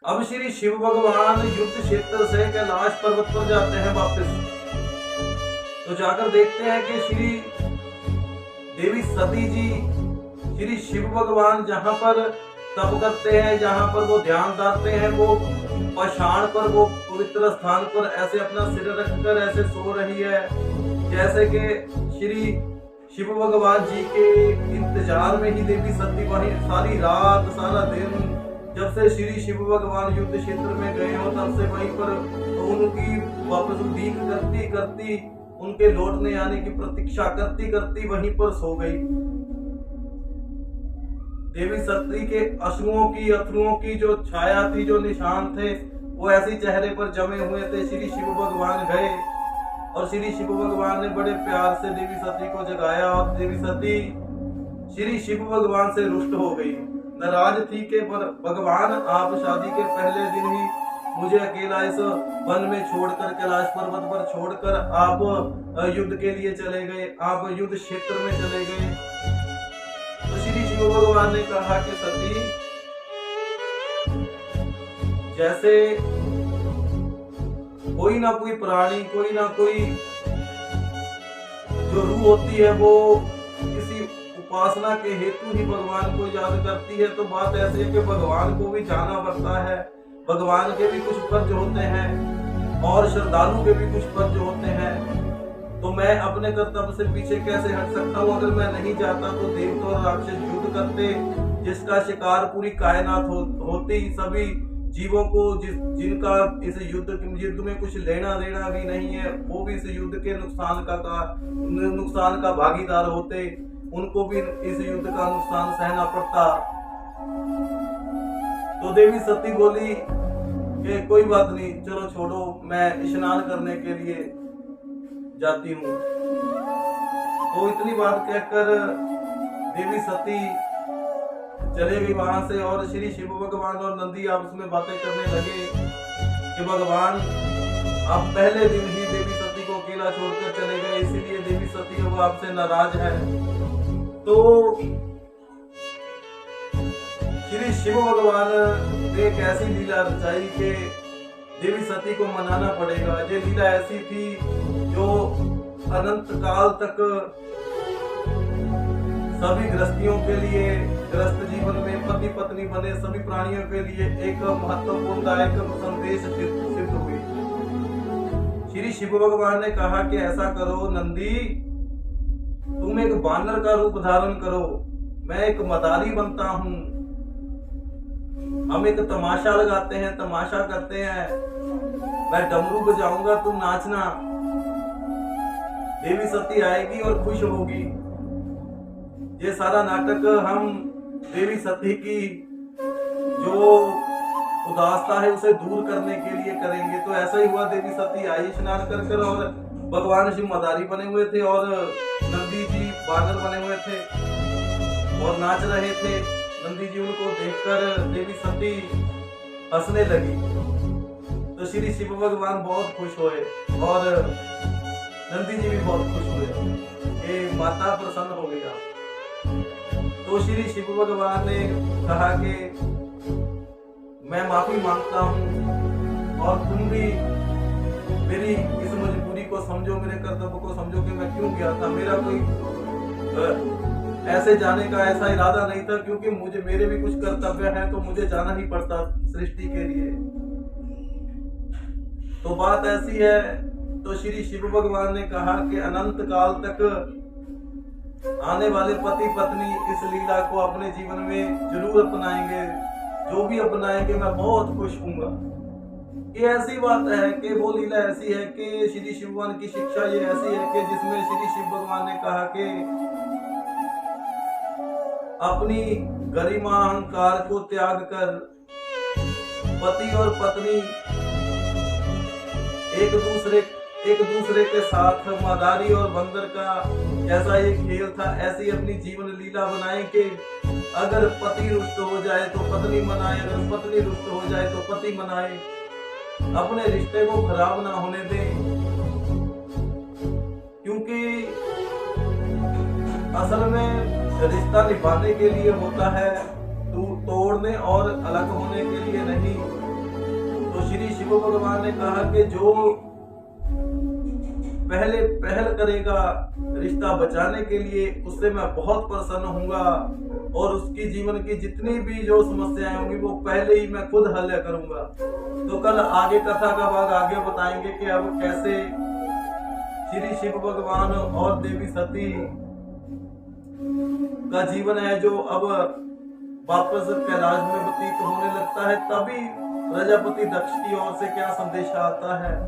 अब श्री शिव भगवान युद्ध क्षेत्र से कैलाश पर्वत पर जाते हैं वापस। तो जाकर देखते हैं कि श्री देवी सती जी श्री शिव भगवान जहां पर तप करते हैं, जहां पर वो ध्यान डालते हैं, वो पाषाण पर, वो पवित्र स्थान पर ऐसे अपना सिर रखकर ऐसे सो रही है, जैसे कि श्री शिव भगवान जी के इंतजार में ही देवी सती वहीं सारी रात सारा दिन, जब से श्री शिव भगवान युद्ध क्षेत्र में गए हो तब से वहीं पर उनकी वापस उड़ीक करती करती, उनके लौटने आने की प्रतीक्षा करती करती वहीं पर सो गई। देवी सती के अश्रुओं की जो छाया थी, जो निशान थे, वो ऐसे चेहरे पर जमे हुए थे। श्री शिव भगवान गए और श्री शिव भगवान ने बड़े प्यार से देवी सती को जगाया और देवी सती श्री शिव भगवान से रुष्ट हो गई, नाराज थी कि भगवान आप शादी के पहले दिन ही मुझे अकेला इस वन में छोड़कर, कैलाश पर्वत पर छोड़कर आप युद्ध के लिए चले गए, आप युद्ध क्षेत्र में चले गए। तो श्री शिव भगवान ने कहा कि सती, जैसे कोई ना कोई प्राणी, कोई ना कोई जो रूह होती है वो किसी उपासना के हेतु ही भगवान को याद करती है, तो बात ऐसी है कि भगवान को भी जाना पड़ता है, भगवान के भी कुछ फर्ज होते हैं और श्रद्धालु के भी कुछ फर्ज होते हैं। तो मैं अपने कर्तव्य से पीछे कैसे हट सकता हूँ? अगर मैं नहीं जाता तो देवता और राक्षस युद्ध करते, जिसका शिकार पूरी कायनात होती, सभी जीवों को जिनका इस युद्ध में कुछ लेना देना भी नहीं है, वो भी इस युद्ध के नुकसान का भागीदार होते, उनको भी इस युद्ध का नुकसान सहना पड़ता। तो देवी सती बोली कि कोई बात नहीं, चलो छोड़ो, मैं स्नान करने के लिए जाती हूँ। तो इतनी बात कहकर देवी सती चले गई वहां से और श्री शिव भगवान और नंदी आपस में बातें करने लगे कि भगवान आप पहले दिन ही देवी सती को अकेला छोड़कर चले गए, इसीलिए देवी सती अब आपसे नाराज है। तो श्री शिव भगवान ने एक ऐसी लीला रचाई कि देवी सती को मनाना पड़ेगा। ये लीला ऐसी थी जो अनंत काल तक सभी गृहस्थियों के लिए, गृहस्थ जीवन में पति पत्नी बने सभी प्राणियों के लिए एक महत्वपूर्ण दायक संदेश सिद्ध हुई। श्री शिव भगवान ने कहा कि ऐसा करो नंदी, तुम एक बानर का रूप धारण करो, मैं एक मदारी बनता हूँ, हम एक तमाशा लगाते हैं, तमाशा करते हैं, मैं डमरू बजाऊंगा, तुम नाचना। देवी सती आएगी और खुश होगी। ये सारा नाटक हम देवी सती की जो उदासता है उसे दूर करने के लिए करेंगे। तो ऐसा ही हुआ, देवी सती आई स्नान कर और भगवान शिव मदारी बने हुए थे और नंदी जी बानर बने हुए थे और नाच रहे थे। नंदी जी उनको देखकर देवी सती हंसने लगी। तो श्री शिव भगवान बहुत खुश हुए और नंदी जी भी बहुत खुश हुए कि माता प्रसन्न हो गया। तो श्री शिव भगवान ने कहा कि मैं माफी मांगता हूँ और तुम भी मेरी इस मजबूरी को समझो, मेरे कर्तव्य को समझो कि मैं क्यों गया था। मेरा कोई ऐसे जाने का ऐसा इरादा नहीं था, क्योंकि मुझे मेरे भी कुछ कर्तव्य हैं, तो मुझे जाना ही पड़ता सृष्टि के लिए। तो बात ऐसी है। तो श्री शिव भगवान ने कहा कि अनंत काल तक आने वाले पति पत्नी इस लीला को अपने जीवन में जरूर अपनाएंगे, जो भी अपनाएंगे मैं बहुत खुश हूँगा। ये ऐसी बात है कि वो लीला ऐसी है कि श्री शिव भगवान की शिक्षा ये ऐसी है कि जिसमें श्री शिव भगवान ने कहा कि अपनी गरिमा अहंकार को त्याग कर पति और पत्नी एक दूसरे के साथ मदारी और बंदर का जैसा एक खेल था, ऐसी अपनी जीवन लीला बनाए कि अगर पति रुष्ट हो जाए तो पत्नी मनाए, अगर पत्नी रुष्ट हो जाए तो पति मनाए, अपने रिश्ते को खराब ना होने दें। क्योंकि असल में रिश्ता निभाने के लिए होता है, तोड़ने और अलग होने के लिए नहीं। शिव भगवान ने कहा कि जो पहले पहल करेगा रिश्ता बचाने के लिए, उससे मैं बहुत प्रसन्न हूँगा और उसकी जीवन की जितनी भी जो समस्याएं होंगी वो पहले ही मैं खुद हल करूंगा। तो कल आगे कथा का भाग आगे बताएंगे कि अब कैसे श्री शिव भगवान और देवी सती का जीवन है जो अब वापस कैलाश में व्यतीत होने लगता है। तभी प्रजापति दक्ष की ओर से क्या संदेश आता है।